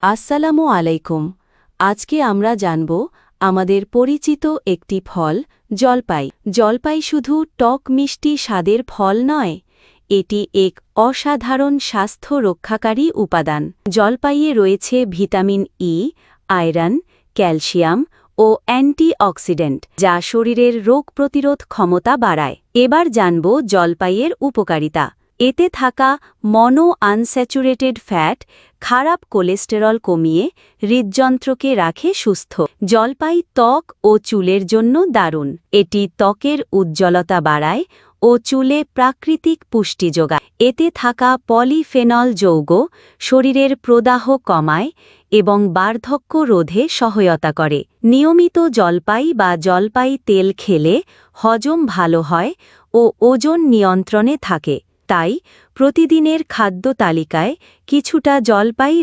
আসসালামু আলাইকুম। আজকে আমরা জানব আমাদের পরিচিত একটি ফল জলপাই। জলপাই শুধু টক মিষ্টি স্বাদের ফল নয়, এটি এক অসাধারণ স্বাস্থ্য রক্ষাকারী উপাদান। জলপাইয়ে রয়েছে ভিটামিন ই, আয়রন, ক্যালসিয়াম ও অ্যান্টিঅক্সিডেন্ট, যা শরীরের রোগ প্রতিরোধ ক্ষমতা বাড়ায়। এবার জানব জলপাইয়ের উপকারিতা। এতে থাকা মনো আনস্যাচুরেটেড ফ্যাট খারাপ কোলেস্টেরল কমিয়ে হৃদযন্ত্রকে রাখে সুস্থ। জলপাই ত্বক ও চুলের জন্য দারুণ। এটি ত্বকের উজ্জ্বলতা বাড়ায় ও চুলে প্রাকৃতিক পুষ্টি যোগায়। এতে থাকা পলিফেনল যৌগ শরীরের প্রদাহ কমায় এবং বার্ধক্য রোধে সহায়তা করে। নিয়মিত জলপাই বা জলপাই তেল খেলে হজম ভালো হয় ও ওজন নিয়ন্ত্রণে থাকে। তাই প্রতিদিনের খাদ্য তালিকায় কিছুটা জলপাই